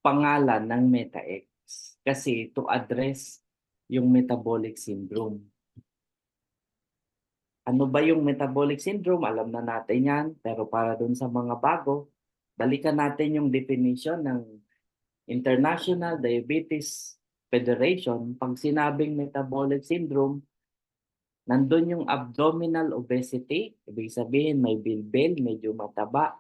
pangalan ng MetaX kasi to address yung metabolic syndrome. Ano ba yung metabolic syndrome? Alam na natin yan, pero para dun sa mga bago, balikan natin yung definition ng International Diabetes Federation. Pag sinabing metabolic syndrome, nandun yung abdominal obesity, ibig sabihin may bilbil, medyo mataba,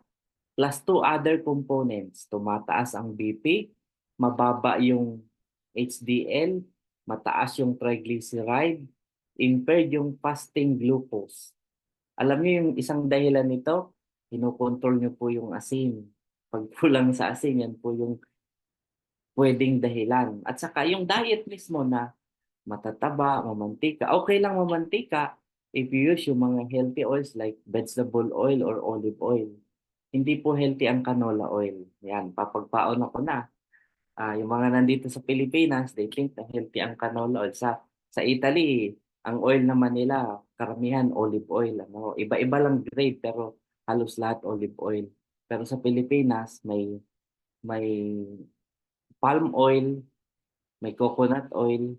plus two other components. Tumataas ang BP, mababa yung HDL, mataas yung triglyceride, impaired yung fasting glucose. Alam niyo yung isang dahilan nito, kinokontrol niyo po yung asin. Pag kulang sa asin, yan po yung pwedeng dahilan. At saka yung diet mismo na matataba, mamantika. Okay lang mamantika if you use yung mga healthy oils like vegetable oil or olive oil. Hindi po healthy ang canola oil. Yan, papagpaon ako na. Yung mga nandito sa Pilipinas, they think na healthy ang canola oil. Sa Italy, ang oil naman nila, karamihan olive oil. Ano? Iba-iba lang grade pero halos lahat olive oil. Pero sa Pilipinas, may palm oil, may coconut oil,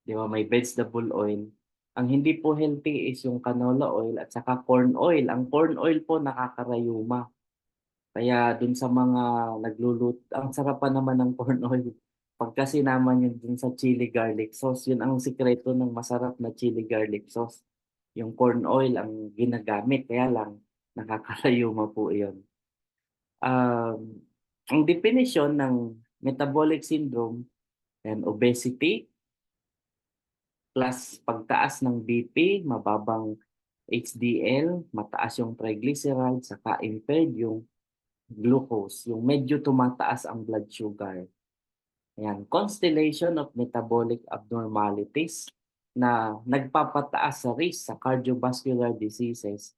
di ba? May vegetable oil. Ang hindi po healthy is yung canola oil at saka corn oil. Ang corn oil po nakakarayuma. Kaya dun sa mga ang sarap pa naman ng corn oil. Pagka sinama yun dun sa chili garlic sauce, yun ang sikreto ng masarap na chili garlic sauce. Yung corn oil ang ginagamit, kaya lang nakakarayuma po yun. Ang definition ng metabolic syndrome and obesity plus pagtaas ng BP, mababang HDL, mataas yung triglycerides, saka impaired yung glucose, yung medyo tumataas ang blood sugar. Ayan, constellation of metabolic abnormalities na nagpapataas sa risk sa cardiovascular diseases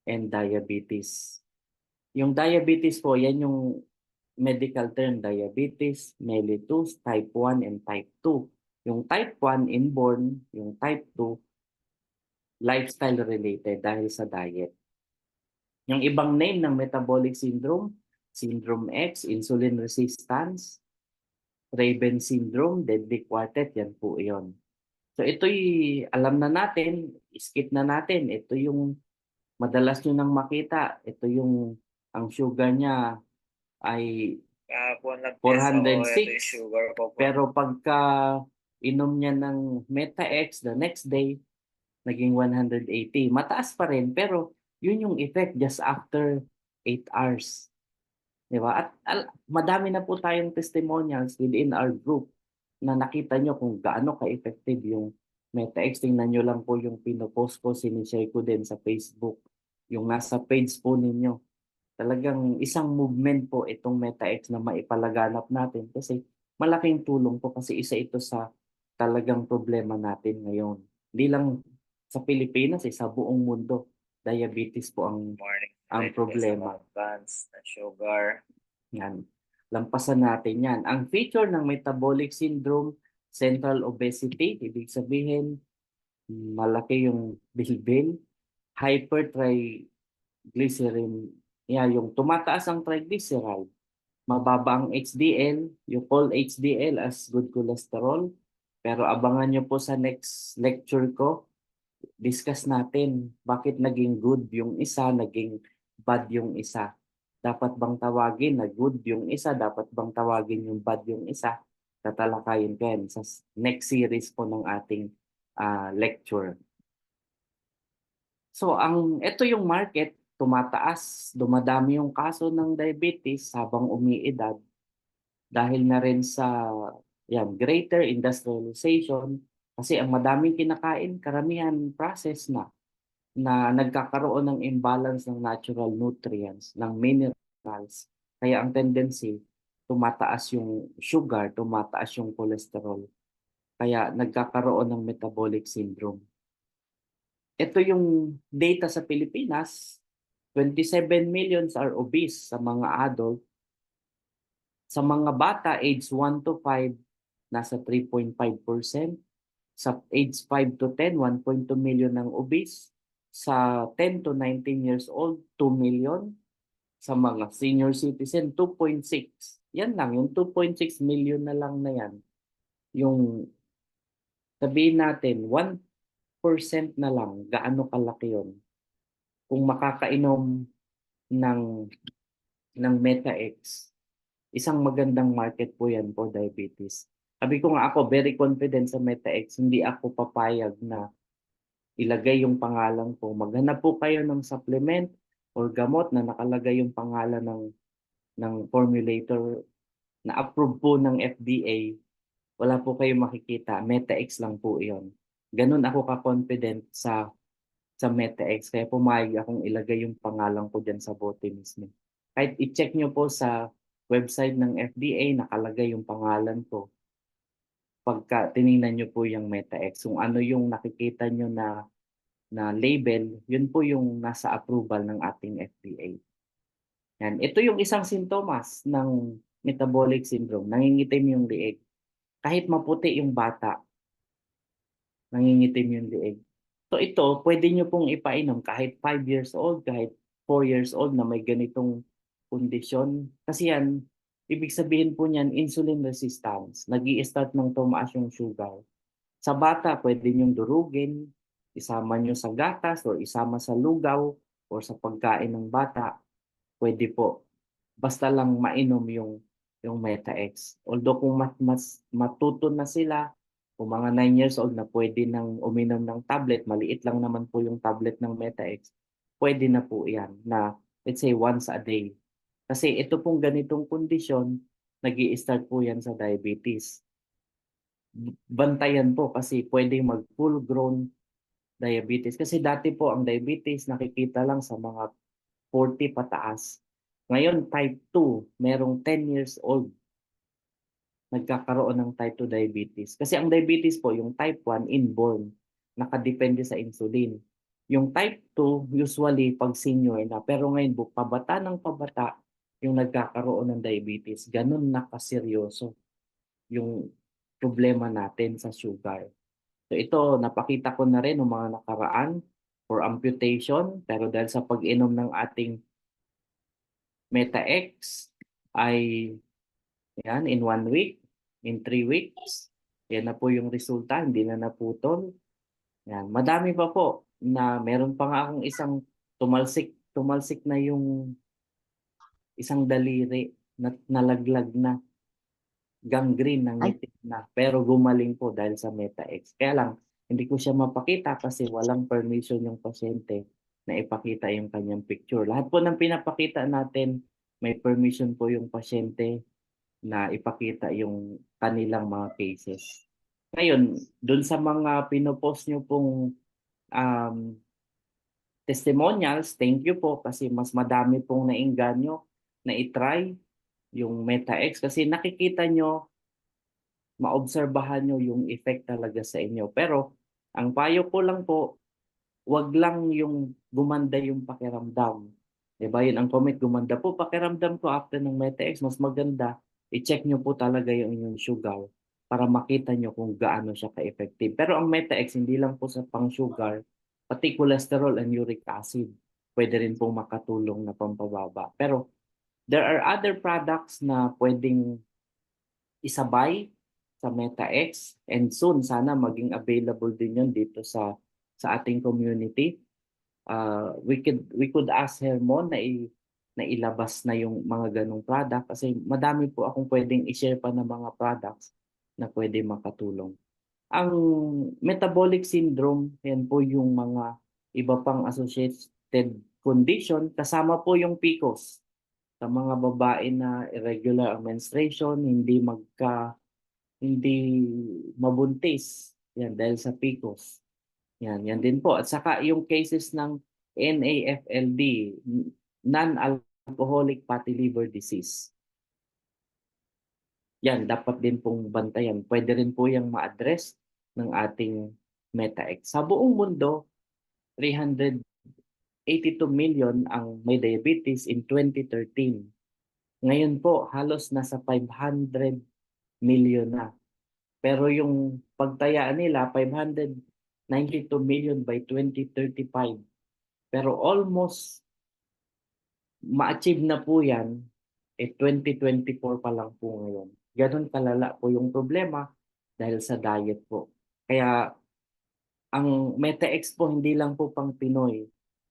and diabetes. Yung diabetes po, yan yung medical term, diabetes mellitus type 1 and type 2. Yung type 1 inborn, yung type 2 lifestyle related dahil sa diet. Yung ibang name ng metabolic syndrome, syndrome X, insulin resistance, Raven syndrome, deadly quartet, yan po yon. So ito'y alam na natin, skip na natin. Ito yung madalas nyo nang makita. Ito yung ang sugar niya ay Kahapon nag-test ako, ito 406. yung sugar ko po. Pero pagka inom niya ng Meta-X the next day, naging 180. Mataas pa rin, pero yun yung effect just after 8 hours. Di ba? At madami na po tayong testimonials within our group na nakita nyo kung gaano ka-effective yung MetaX. Tingnan nyo lang po yung pinopost ko, sinishare ko din sa Facebook. Yung nasa page po ninyo. Talagang isang movement po itong MetaX na maipalaganap natin kasi malaking tulong po kasi isa ito sa talagang problema natin ngayon. Hindi lang sa Pilipinas, sa buong mundo, diabetes po Morning ang sa problema. mga advance na sugar. Yan. Lampasan natin yan. Ang feature ng metabolic syndrome, central obesity, ibig sabihin, malaki yung bilbil, hypertriglyceridemia, yung tumataas ang triglyceride, mababa ang HDL, you call HDL as good cholesterol, pero abangan nyo po sa next lecture ko, discuss natin bakit naging good yung isa, naging bad yung isa. Dapat bang tawagin na good yung isa? Dapat bang tawagin yung bad yung isa? Tatalakayin ko yan sa next series po ng ating lecture. So ito yung market, tumataas, dumadami yung kaso ng diabetes habang umiidad dahil na rin sa greater industrialization kasi ang madaming kinakain, karamihan process na nagkakaroon ng imbalance ng natural nutrients, ng minerals. Kaya ang tendency, tumataas yung sugar, tumataas yung cholesterol. Kaya nagkakaroon ng metabolic syndrome. Ito yung data sa Pilipinas, 27 millions are obese sa mga adult. Sa mga bata, age 1 to 5, nasa 3.5%. Sa age 5 to 10, 1.2 million ng obese. Sa 10 to 19 years old, 2 million. sa mga senior citizen, 2.6. Yan lang, yung 2.6 million na lang na yan. Yung sabihin natin, 1% na lang, gaano kalaki yun. Kung makakainom ng, ng MetaX, isang magandang market po yan for diabetes. Sabi ko nga ako, very confident sa MetaX, hindi ako papayag na ilagay yung pangalan ko. Maghanap po kayo ng supplement or gamot na nakalagay yung pangalan ng formulator na approve po ng FDA. Wala po kayong makikita. MetaX lang po iyon. Ganun ako ka-confident sa MetaX. Kaya pumayag akong ilagay yung pangalan ko dyan sa bote mismo. Kahit i-check nyo po sa website ng FDA, nakalagay yung pangalan ko. Pagka tiningnan nyo po yung MetaX, kung ano yung nakikita nyo na label, yun po yung nasa approval ng ating FDA. Yan. Ito yung isang sintomas ng metabolic syndrome. Nangingitim yung liig. Kahit maputi yung bata, nangingitim yung liig. So ito, pwede nyo pong ipainom kahit 5 years old, kahit 4 years old na may ganitong kondisyon. Kasi yan, ibig sabihin po niyan, insulin resistance. Nag-i-start ng tumaas yung sugar. Sa bata, pwede nyong durugin, isama nyo sa gatas or isama sa lugaw or sa pagkain ng bata. Pwede po. Basta lang mainom yung MetaX. Although kung mas matuto na sila, kung mga 9 years old na pwede nang uminom ng tablet, maliit lang naman po yung tablet ng MetaX, pwede na po yan na let's say once a day. Kasi ito pong ganitong kondisyon, nag-i-start po yan sa diabetes. Bantayan po kasi pwedeng mag full grown diabetes. Kasi dati po ang diabetes nakikita lang sa mga 40 pataas. Ngayon type 2, merong 10 years old nagkakaroon ng type 2 diabetes. Kasi ang diabetes po, yung type 1 inborn, nakadepende sa insulin. Yung type 2 usually pag senior na, pero ngayon pabata ng pabata yung nagkakaroon ng diabetes. Ganun na kaseryoso yung problema natin sa sugar. So ito, napakita ko na rin ng mga nakaraan for amputation, pero dahil sa pag-inom ng ating MetaX ay yan, in 1 week, in 3 weeks, yan na po yung resulta, hindi na naputol. Yan, madami pa po na meron pa nga akong isang tumalsik na yung isang daliri na nalaglag na gangrene ng Ay, ngiti na pero gumaling po dahil sa MetaX. Kaya lang, hindi ko siya mapakita kasi walang permission yung pasyente na ipakita yung kanyang picture. Lahat po ng pinapakita natin, may permission po yung pasyente na ipakita yung kanilang mga cases. Ngayon, dun sa mga pinopost nyo pong um, testimonials, thank you po kasi mas madami pong nainganyo na itry yung MetaX kasi nakikita nyo, maobserbahan nyo yung effect talaga sa inyo. Pero ang payo ko lang po, wag lang yung gumanda yung pakiramdam. Diba? Yun ang comment, gumanda po pakiramdam ko after ng MetaX, mas maganda. I-check nyo po talaga yung inyong sugar para makita nyo kung gaano siya ka-effective. Pero ang MetaX, hindi lang po sa pang-sugar, pati cholesterol and uric acid, pwede rin pong makatulong na pampababa. Pero there are other products na pwedeng isabay sa MetaX and soon sana maging available din yun dito sa ating community. We could ask Hermon na ilabas na yung mga ganong product kasi madami po akong pwedeng i-share pa ng mga products na pwede makatulong. Ang metabolic syndrome, yan po yung mga iba pang associated condition, kasama po yung PCOS. Sa mga babae na irregular ang menstruation, hindi mabuntis. Yan dahil sa PCOS. Yan din po. At saka yung cases ng NAFLD, non-alcoholic fatty liver disease. Yan, dapat din pong bantayan. Pwede rin po yung ma-address ng ating MetaX. Sa buong mundo, 382 million ang may diabetes in 2013. Ngayon po, halos nasa 500 million na. Pero yung pagtayaan nila, 592 million by 2035. Pero almost ma-achieve na po yan, 2024 pa lang po ngayon. Ganon kalala po yung problema dahil sa diet po. Kaya ang MetaX po hindi lang po pang Pinoy.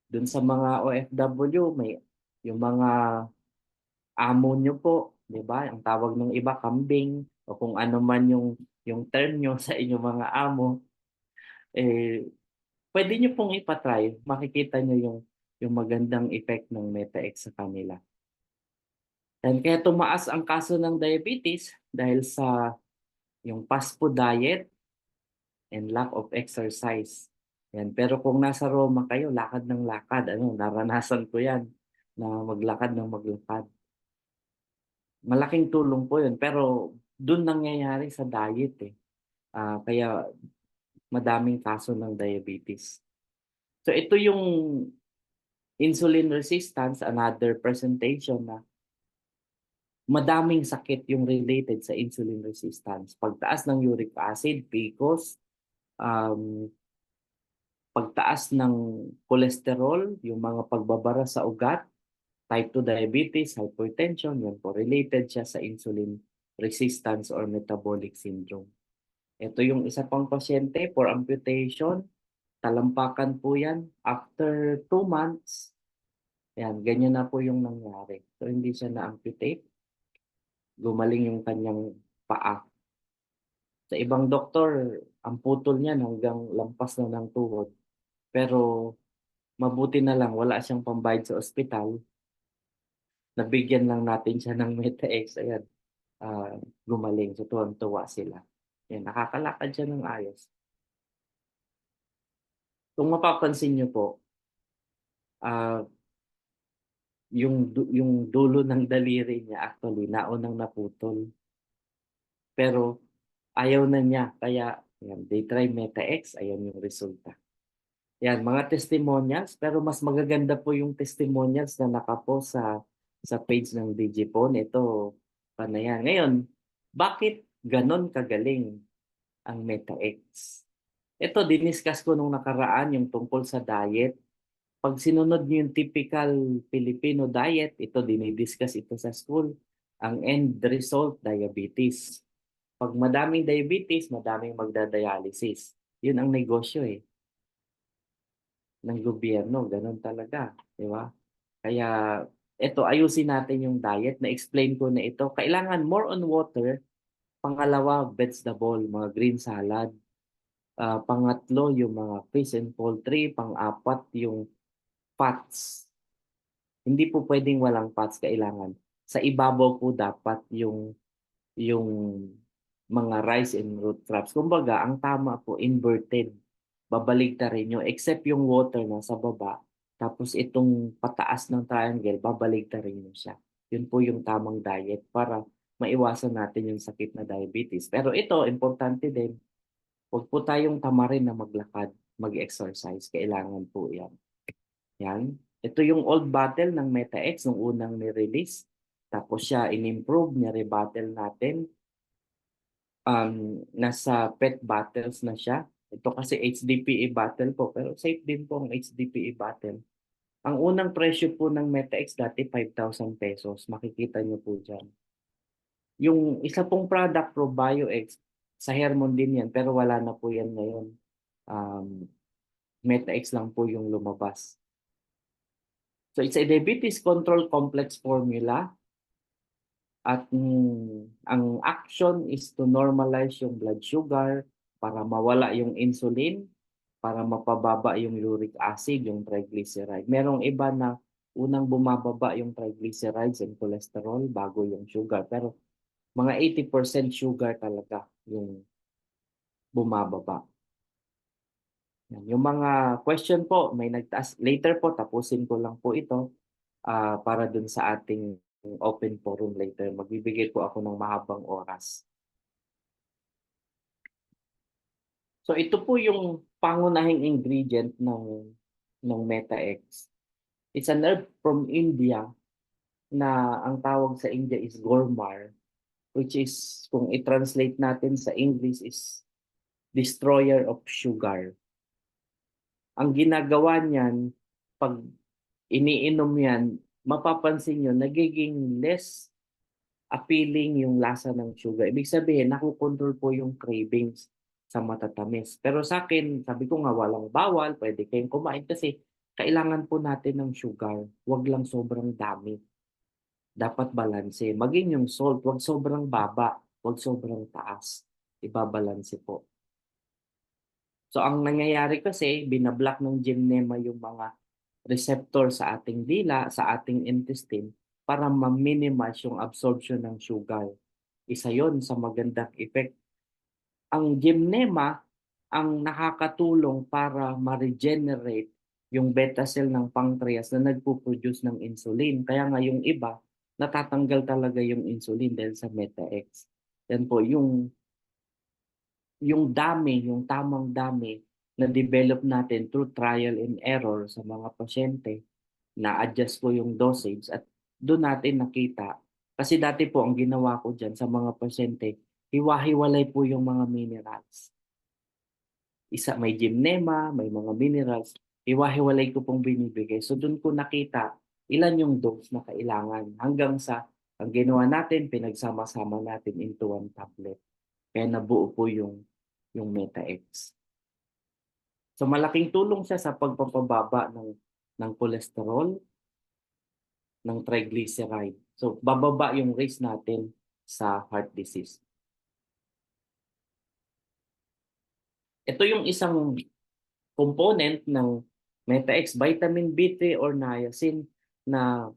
Dun sa mga OFW, may yung mga amo nyo po, di ba? Ang tawag ng iba, kambing, o kung ano man yung term nyo sa inyong mga amo, eh, pwede nyo pong ipatry. Makikita nyo yung magandang effect ng MetaX sa kanila. And kaya tumaas ang kaso ng diabetes dahil sa yung fast food diet and lack of exercise. Yan. Pero kung nasa Roma kayo, lakad ng lakad. Ano, naranasan ko yan na maglakad ng maglakad. Malaking tulong po yun. Pero doon nangyayari sa diet eh. Kaya madaming kaso ng diabetes. So ito yung insulin resistance, another presentation na madaming sakit yung related sa insulin resistance. Pagtaas ng uric acid, PCOS, um, pagtaas ng cholesterol, yung mga pagbabara sa ugat, type 2 diabetes, hypertension, yan po, related siya sa insulin resistance or metabolic syndrome. Ito yung isa pang pasyente for amputation, talampakan po yan. After 2 months, yan, ganyan na po yung nangyari. So hindi siya na-amputate, gumaling yung kanyang paa. Sa ibang doktor, ang putol niyan hanggang lampas na ng tuhod. Pero mabuti na lang, wala siyang pambayad sa ospital. Nabigyan lang natin siya ng MetaX. Ayan, gumaling. So tuwan-tuwa sila. Ayan, nakakalakad siya ng ayos. Kung mapapansin niyo po, ah, yung dulo ng daliri niya actually naunang naputol. Pero ayaw na niya. Kaya ayan, they try MetaX. Ayan yung resulta. Yan, mga testimonials, pero mas magaganda po yung testimonials na nakapost sa page ng Digipon. Ito, paano yan? Ngayon, bakit ganon kagaling ang MetaX? Ito, diniscuss ko nung nakaraan yung tungkol sa diet. Pag sinunod niyo yung typical Filipino diet, ito, dinidiscuss ito sa school. Ang end result, diabetes. Pag madaming diabetes, madaming magdadialysis. Yun ang negosyo eh ng gobyerno, ganun talaga, di ba? Kaya ito, ayusin natin yung diet. Na-explain ko na ito. Kailangan more on water. Pangalawa, vegetable, mga green salad. Pangatlo, yung mga fish and poultry. Pang-apat, yung fats. Hindi po pwedeng walang fats kailangan. Sa ibabaw po dapat yung mga rice and root crops. Kumbaga, ang tama po, inverted. Babaligtarin nyo, except yung water na sa baba. Tapos itong pataas ng triangle, babaligtarin nyo siya. Yun po yung tamang diet para maiwasan natin yung sakit na diabetes. Pero ito, importante din, huwag po tayong tamarin na maglakad, mag-exercise. Kailangan po yan. Yan. Ito yung old bottle ng MetaX nung unang ni-release. Tapos siya in-improve, ni-rebottle natin. Nasa PET bottles na siya. Ito kasi HDPE bottle po, pero safe din po ang HDPE bottle. Ang unang presyo po ng MetaX dati 5,000 pesos. Makikita niyo po dyan. Yung isa pong product, ProBioX, sa Hermon din yan, pero wala na po yan ngayon. MetaX lang po yung lumabas. So it's a diabetes control complex formula. At ang action is to normalize yung blood sugar para mawala yung insulin, para mapababa yung uric acid, yung triglyceride. Merong iba na unang bumababa yung triglycerides and cholesterol bago yung sugar. Pero mga 80% sugar talaga yung bumababa. Yung mga question po, may nagtaas. Later po, tapusin ko lang po ito para dun sa ating open forum later. Magbibigay po ako ng mahabang oras. So ito po yung pangunahing ingredient ng MetaX. It's an herb from India na ang tawag sa India is Gormar, which is kung i-translate natin sa English is destroyer of sugar. Ang ginagawa niyan, pag iniinom yan, mapapansin nyo, nagiging less appealing yung lasa ng sugar. Ibig sabihin, nakokontrol po yung cravings sa matatamis. Pero sa akin, sabi ko nga, walang bawal, pwede kayong kumain kasi kailangan po natin ng sugar. Huwag lang sobrang dami. Dapat balanse. Maging yung salt, huwag sobrang baba, huwag sobrang taas. Ibabalanse po. So ang nangyayari kasi, binablock ng gymnema yung mga receptor sa ating dila, sa ating intestine, para ma-minimize yung absorption ng sugar. Isa yon sa magandang effect. Ang gymnema ang nakakatulong para ma-regenerate yung beta cell ng pancreas na nagpo-produce ng insulin. Kaya nga yung iba, natatanggal talaga yung insulin dahil sa MetaX. Yan po, yung dami, yung tamang dami na develop natin through trial and error sa mga pasyente, na-adjust ko yung dosage at doon natin nakita. Kasi dati po ang ginawa ko dyan sa mga pasyente, hiwa-hiwalay po yung mga minerals. Isa may gymnema, may mga minerals, hiwa-hiwalay ko pong binibigay. So doon ko nakita ilan yung dose na kailangan hanggang sa ang ginawa natin, pinagsama-sama natin into one tablet. Kaya nabuo po yung MetaX. So malaking tulong siya sa pagpapababa ng cholesterol, ng triglyceride. So bababa yung risk natin sa heart disease. Ito yung isang component ng MetaX, vitamin B3 or niacin, na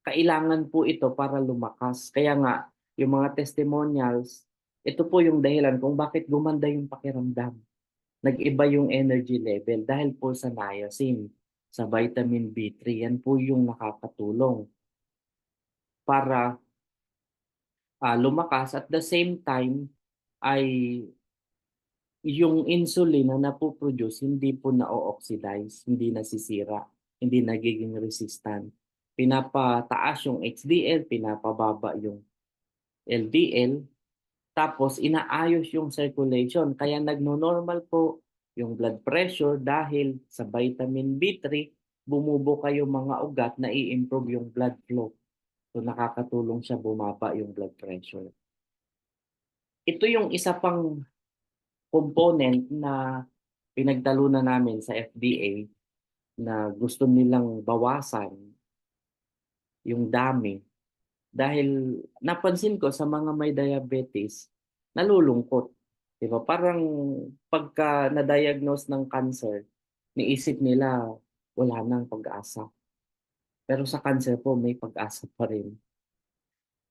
kailangan po ito para lumakas. Kaya nga, yung mga testimonials, ito po yung dahilan kung bakit gumanda yung pakiramdam. Nag-iba yung energy level dahil po sa niacin, sa vitamin B3. Yan po yung nakakatulong para lumakas. At the same time, ay yung insulin na napoproduce, hindi po na-oxidize, hindi nasisira, hindi nagiging resistant. Pinapataas yung HDL, pinapababa yung LDL, tapos inaayos yung circulation. Kaya nagno-normal po yung blood pressure dahil sa vitamin B3, bumubuka yung mga ugat na i-improve yung blood flow. So nakakatulong siya bumaba yung blood pressure. Ito yung isa pang component na pinagtalunan namin sa FDA na gusto nilang bawasan yung dami. Dahil napansin ko sa mga may diabetes, nalulungkot. Diba? Parang pagka na-diagnose ng cancer, niisip nila wala nang pag-asa. Pero sa cancer po, may pag-asa pa rin.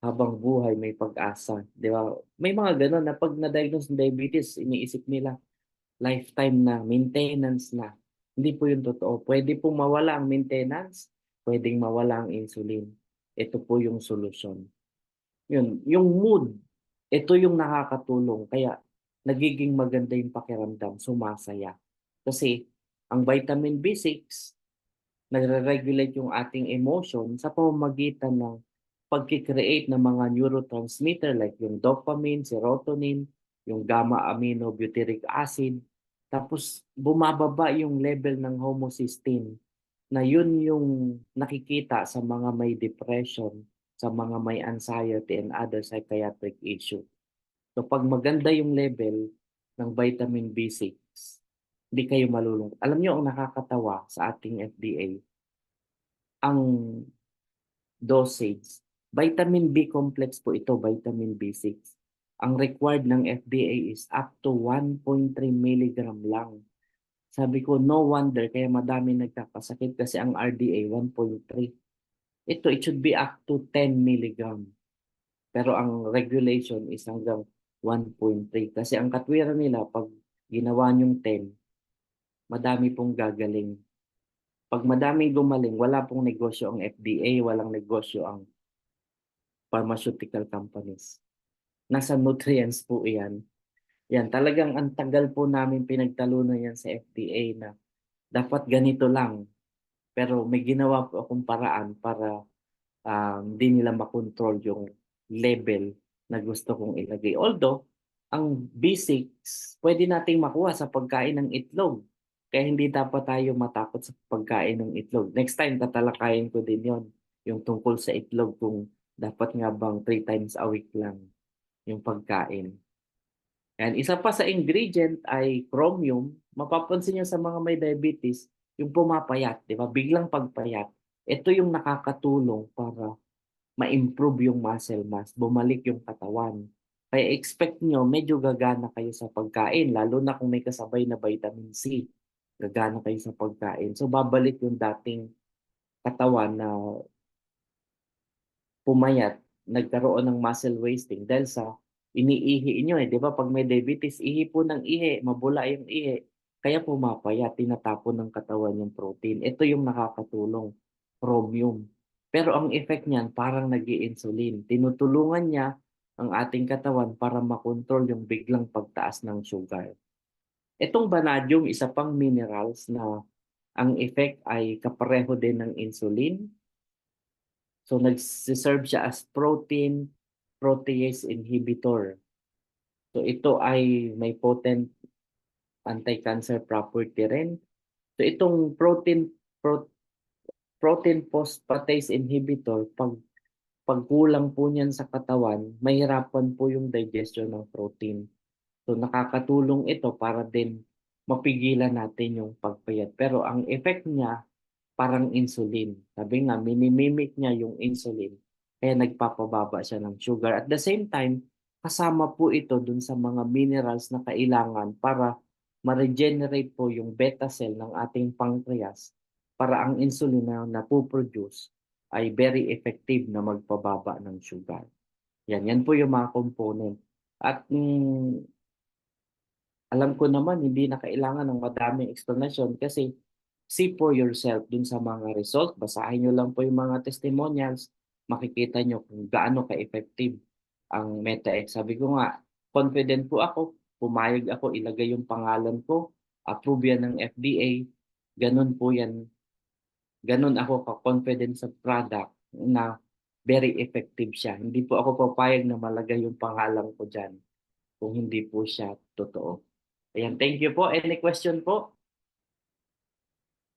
Habang buhay, may pag-asa. Diba? May mga ganun na pag na-diagnose ng diabetes, iniisip nila lifetime na, maintenance na. Hindi po yung totoo. Pwede po mawala ang maintenance, pwedeng mawala ang insulin. Ito po yung solusyon. Yun, yung mood, ito yung nakakatulong. Kaya nagiging maganda yung pakiramdam, sumasaya. Kasi ang vitamin B6, nagre-regulate yung ating emotion sa pamamagitan ng pagkikreate ng mga neurotransmitter like yung dopamine, serotonin, yung gamma-aminobutyric acid. Tapos bumababa yung level ng homocysteine na yun yung nakikita sa mga may depression, sa mga may anxiety and other psychiatric issue. So pag maganda yung level ng vitamin B6, hindi kayo malulungkot. Alam niyo ang nakakatawa sa ating FDA, ang dosage. Vitamin B complex po ito, vitamin B6. Ang required ng FDA is up to 1.3 milligram lang. Sabi ko, no wonder kaya madami nagkakasakit kasi ang RDA 1.3. Ito, it should be up to 10 milligram. Pero ang regulation is hanggang 1.3. Kasi ang katwiran nila, pag ginawa niyong 10, madami pong gagaling. Pag madaming gumaling, wala pong negosyo ang FDA, walang negosyo ang pharmaceutical companies. Nasa nutrients po iyan. Yan, talagang ang tagal po namin pinagtalunan yan sa FDA na dapat ganito lang. Pero may ginawa po akong paraan para hindi nila makontrol yung level na gusto kong ilagay. Although, ang B6, pwede nating makuha sa pagkain ng itlog. Kaya hindi dapat tayo matakot sa pagkain ng itlog. Next time, tatalakayin ko din yon, yung tungkol sa itlog, kung dapat nga bang 3 times a week lang yung pagkain. And isa pa sa ingredient ay chromium. Mapapansin niyo sa mga may diabetes, yung pumapayat, di ba? Biglang pagpayat. Ito yung nakakatulong para ma-improve yung muscle mass, bumalik yung katawan. Kaya expect nyo, medyo gagana kayo sa pagkain, lalo na kung may kasabay na vitamin C. Gagana kayo sa pagkain. So babalik yung dating katawan na pumayat, nagkaroon ng muscle wasting dahil sa iniihi nyo eh. Di ba pag may diabetes, ihi po ng ihi, mabula yung ihi. Kaya pumapayat, tinatapon ng katawan yung protein. Ito yung nakakatulong, chromium. Pero ang effect niyan, parang nag-i-insulin. Tinutulungan niya ang ating katawan para makontrol yung biglang pagtaas ng sugar. Itong vanadium, isa pang minerals na ang effect ay kapareho din ng insulin. So nagsiserve siya as protein protease inhibitor. So ito ay may potent anti-cancer property rin. So itong protein phosphatase inhibitor, pagkulang po niyan sa katawan, mahirapan po yung digestion ng protein. So nakakatulong ito para din mapigilan natin yung pagpayat. Pero ang effect niya parang insulin. Sabi nga, minimimic niya yung insulin. Kaya nagpapababa siya ng sugar. At the same time, kasama po ito dun sa mga minerals na kailangan para ma-regenerate po yung beta cell ng ating pancreas para ang insulin na napoproduce ay very effective na magpababa ng sugar. Yan po yung mga component. At alam ko naman hindi na kailangan ng madaming explanation kasi see for yourself dun sa mga result. Basahin nyo lang po yung mga testimonials. Makikita nyo kung gaano ka-effective ang MetaX. Sabi ko nga, confident po ako. Pumayag ako, ilagay yung pangalan ko. Approve yan ng FDA. Ganun po yan. Ganun ako ka-confident sa product na very effective siya. Hindi po ako papayag na malagay yung pangalan ko dyan kung hindi po siya totoo. Ayan, thank you po. Any question po?